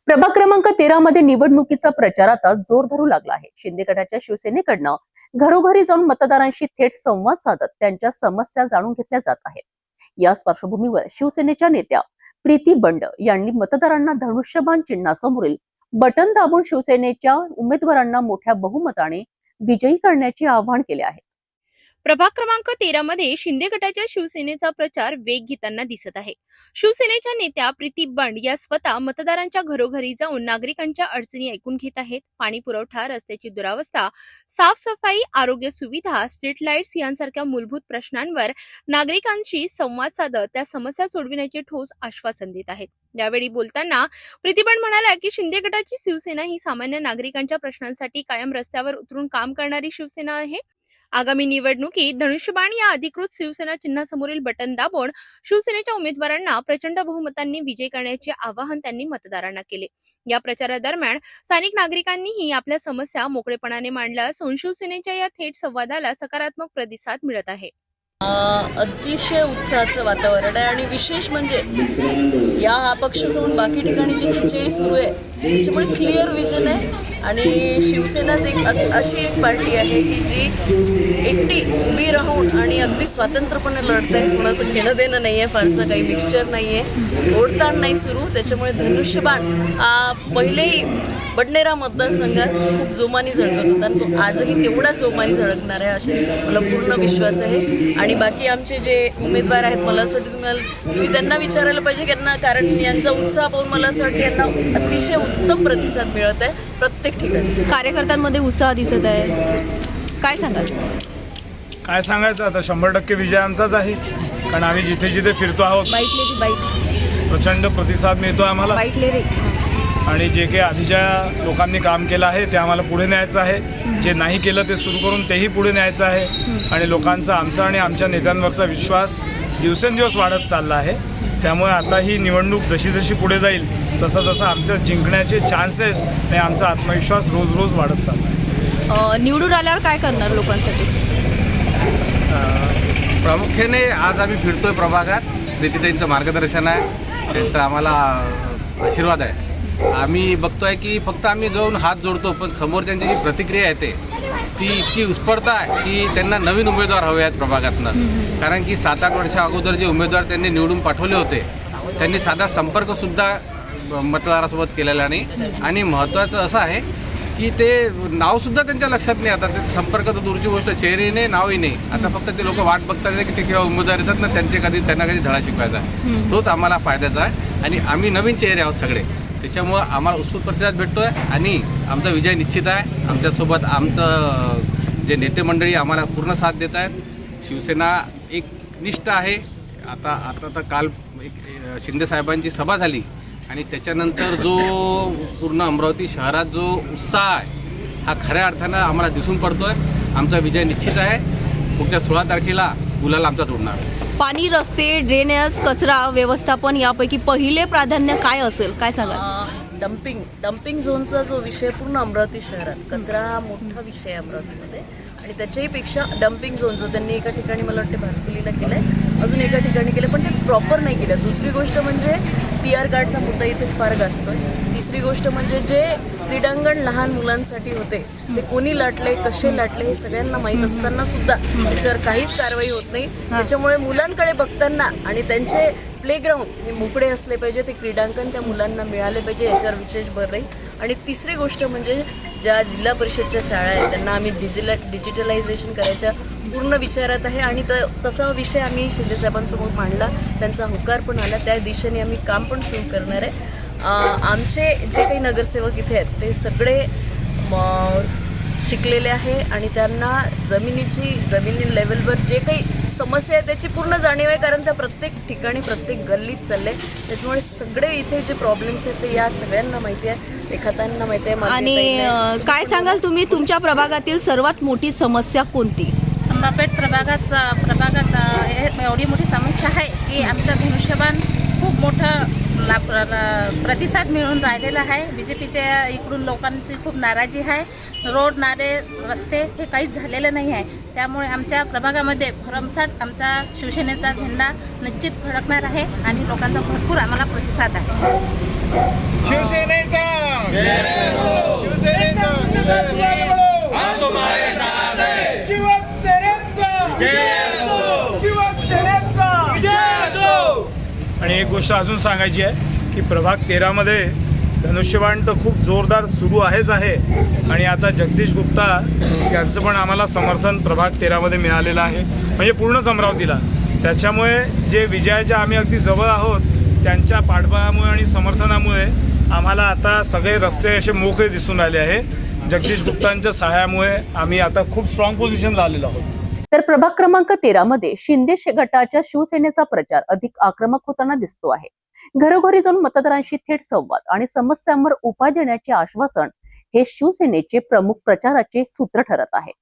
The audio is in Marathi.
प्रभाग क्रमांक 13 मध्ये निवडणुकीचा प्रचार आता जोर धरू लागला आहे। शिंदे गटाच्या शिवसेनेकडनं घरोघरी जाऊन मतदारांशी थेट संवाद साधत त्यांच्या समस्या जाणून घेतल्या जात आहेत। याच पार्श्वभूमीवर शिवसेनेच्या नेत्या प्रीती बंड यांनी मतदारांना धनुष्यबाण चिन्हासमोरील बटन दाबून शिवसेनेच्या उमेदवारांना मोठ्या बहुमताने विजयी करण्याचे आवाहन केले आहे। प्रभाग क्रमांक 13 मध्ये शिंदे गटाच्या शिवसेनेचा प्रचार वेग घेताना दिसत आहे। शिवसेनेच्या नेत्या प्रीती बंड या स्वतः मतदारांच्या घरोघरी जाऊन नागरिकांच्या अडचणी ऐकून घेत आहेत। पाणी पुरवठा, रस्त्याची दुरावस्था, साफसफाई, आरोग्य सुविधा, स्ट्रीट लाईट्स यांसारख्या मूलभूत प्रश्नांवर नागरिकांशी संवाद साधत त्या समस्या सोडविण्याचे ठोस आश्वासन देत आहेत। यावेळी बोलताना प्रीती बंड म्हणाल्या की शिंदे गटाची शिवसेना ही सामान्य नागरिकांच्या प्रश्नांसाठी कायम रस्त्यावर उतरून काम करणारी शिवसेना आहे। आगामी निवडणुकीत धनुष्यबाण या अधिकृत शिवसेना चिन्हासमोरील बटन दाबून शिवसेनेच्या उमेदवारांना प्रचंड बहुमतांनी विजय करण्याचे आवाहन त्यांनी मतदारांना केले। या प्रचारादरम्यान स्थानिक नागरिकांनीही आपल्या समस्या मोकळेपणाने मांडल्या असून शिवसेनेच्या या थेट संवादाला सकारात्मक प्रतिसाद मिळत आहे। अतिशय उत्साहाचं वातावरण आहे आणि विशेष म्हणजे या हा पक्ष सोडून बाकी ठिकाणी जी खिचडी सुरू आहे त्याच्यामुळे क्लिअर विजन आहे आणि शिवसेनाच अशी एक पार्टी आहे की जी एकटी उभी राहून आणि अगदी स्वतंत्रपणे लढते। कोणाचं घेणं देणं नाही आहे, फारसं काही मिक्सचर नाही आहे, ओढताण नाही सुरू। त्याच्यामुळे धनुष्यबाण पहिलेही बडनेरा मतदारसंघात खूप जोमाने झळकत होता आणि तो आजही तेवढाच जोमाने झळकणार आहे असे मला पूर्ण विश्वास आहे। आणि बाकी आमचे जे उमेदवार आहेत मला असं वाटतं तुम्ही त्यांना विचारायला पाहिजे त्यांना, कारण यांचा उत्साह पाहून मला असं वाटतं यांना अतिशय उत्तम प्रतिसाद मिळत आहे प्रत्येक ठिकाणी। कार्यकर्त्यांमध्ये उत्साह दिसत आहे, काय सांगाल? काय सांगायचं आता 100% विजय आमचाच आहे, कारण आम्ही जिथे जिथे फिरतो आहोत प्रचंड प्रतिसाद मिळतो आम्हाला आणि जे काही आधीच्या लोकांनी काम केलं आहे ते आम्हाला पुढे न्यायचं आहे, जे नाही केलं ते सुरू करून तेही पुढे न्यायचं आहे आणि लोकांचा आमचा आणि आमच्या नेत्यांवरचा विश्वास दिवसेंदिवस वाढत चालला आहे। त्यामुळे आता ही निवडणूक जशी जशी पुढे जाईल तसं तसं आमच्या जिंकण्याचे चान्सेस आणि आमचा आत्मविश्वास रोज रोज वाढत चालला आहे। निवडून आल्यावर काय करणार लोकांसाठी? प्रामुख्याने आज आम्ही फिरतोय प्रभागात, प्रीतीताईंचं मार्गदर्शन आहे, त्यांचा आम्हाला आशीर्वाद आहे। आम्ही बघतोय की फक्त आम्ही जाऊन हात जोडतो पण समोरच्यांची जी प्रतिक्रिया येते ती इतकी उत्स्फूर्त आहे की त्यांना नवीन उमेदवार हवे आहेत प्रभागातनं। कारण की 7-8 वर्षा अगोदर जे उमेदवार त्यांनी निवडून पाठवले होते त्यांनी साधा संपर्कसुद्धा मतदारासोबत केलेला नाही आणि महत्त्वाचं असं आहे की ते नावसुद्धा त्यांच्या लक्षात नाही। आता ते संपर्क तर दूरची गोष्ट, चेहरे नाही, नावही नाही। आता फक्त ते लोक वाट बघतात की ते केव्हा उमेदवार येतात ना त्यांना कधी धडा शिकवायचा आहे, तोच आम्हाला फायद्याचा आहे आणि आम्ही नवीन चेहरे आहोत सगळे, त्याच्यामुळं आम्हाला उत्स्फूर्त प्रतिसाद भेटतो आहे आणि आमचा विजय निश्चित आहे। आमच्यासोबत आमचं जे नेते मंडळी आम्हाला पूर्ण साथ देत आहेत। शिवसेना एक निष्ठ आहे। आता काल एक शिंदे साहेबांची सभा झाली आणि त्याच्यानंतर जो पूर्ण अमरावती शहरात जो उत्साह आहे हा खऱ्या अर्थानं आम्हाला दिसून पडतो आहे। आमचा विजय निश्चित आहे। पुढच्या 16 तारखेला गुलाल आमचा तोडणार। पाणी, रस्ते, ड्रेनेज, कचरा व्यवस्थापन यापैकी पहिले प्राधान्य काय असेल, काय सांगाल? डम्पिंग झोनचा जो विषय पूर्ण अमरावती शहरात, कचरा हा मोठा विषय आहे अमरावतीमध्ये आणि त्याच्याही पेक्षा डम्पिंग झोन जो त्यांनी एका ठिकाणी मला वाटते भातकुलीला केलं आहे, अजून एका ठिकाणी केलं पण ते प्रॉपर नाही केलं। दुसरी गोष्ट म्हणजे PR कार्डचा मुद्दा इथे फार गाजतोय। तिसरी गोष्ट म्हणजे जे क्रीडांगण लहान मुलांसाठी होते ते कोणी लाटले, कसे लाटले हे सगळ्यांना माहीत असताना सुद्धा त्याच्यावर काहीच कारवाई होत नाही। त्याच्यामुळे मुलांकडे बघताना आणि त्यांचे प्लेग्राऊंड हे मोकळे असले पाहिजे, ते क्रीडांगण त्या मुलांना मिळाले पाहिजे, याच्यावर विशेष भर राहील। आणि तिसरी गोष्ट म्हणजे ज्या जिल्हा परिषदच्या शाळा आहेत त्यांना आम्ही डिजिटलायझेशन करायच्या पूर्ण विचारात आहे आणि तसा विषय आम्ही शिंदेसाहेबांसमोर मांडला, त्यांचा होकार पण आला, त्या दिशेने आम्ही काम पण सुरू करणार आहे। आमचे जे काही नगरसेवक इथे आहेत ते सगळे शिकलेले आहे आणि त्यांना जमिनी लेवलवर जे काही समस्या आहे त्याची पूर्ण जाणीव आहे, कारण त्या प्रत्येक ठिकाणी प्रत्येक गल्लीत चालले। त्याच्यामुळे सगळे इथे जे प्रॉब्लेम्स आहेत ते या सगळ्यांना माहिती आहे, रेखाताईंना माहिती आहे। आणि काय सांगाल तुम्ही, तुमच्या प्रभागातील सर्वात मोठी समस्या कोणती? अंबापेठ प्रभागात एवढी मोठी समस्या आहे की आमचं धनुष्यबाण खूप मोठं प्रतिसाद मिळून राहिलेला आहे। BJPच्या इकडून लोकांची खूप नाराजी आहे। रोड, नाले, रस्ते हे काहीच झालेलं नाही आहे। त्यामुळे आमच्या प्रभागामध्ये भरमसाठ आमचा शिवसेनेचा झेंडा निश्चित फडकणार आहे आणि लोकांचा भरपूर आम्हाला प्रतिसाद आहे। शिवसेनेचा आणि एक गोष्ट अजून सांगायची आहे की प्रभाग 13 मध्ये धनुष्यबाण तर खूप जोरदार सुरू आहेच आहे आणि आता जगदीश गुप्ता यांचं पण आम्हाला समर्थन प्रभाग 13 मध्ये मिळालेलं आहे, म्हणजे पूर्णच अमरावतीला. त्याच्यामुळे जे विजयाच्या आम्ही अगदी जवळ आहोत त्यांच्या पाठबळामुळे आणि समर्थनामुळे आम्हाला आता सगळे रस्ते असे मोकळे दिसून राहिले आहे. जगदीश गुप्तांच्या सहाय्यामुळे आम्ही आता खूप स्ट्रॉंग पोझिशनला आलेलो आहोत. तर प्रभाग क्रमांक 13 मध्ये शिंदे गटाच्या शिवसेनेचा प्रचार अधिक आक्रमक होताना दिसतो आहे. घरोघरी जाऊन मतदारांशी थेट संवाद आणि समस्यांवर उपाय देण्याचे आश्वासन हे शिवसेनेचे प्रमुख प्रचाराचे सूत्र ठरत आहे.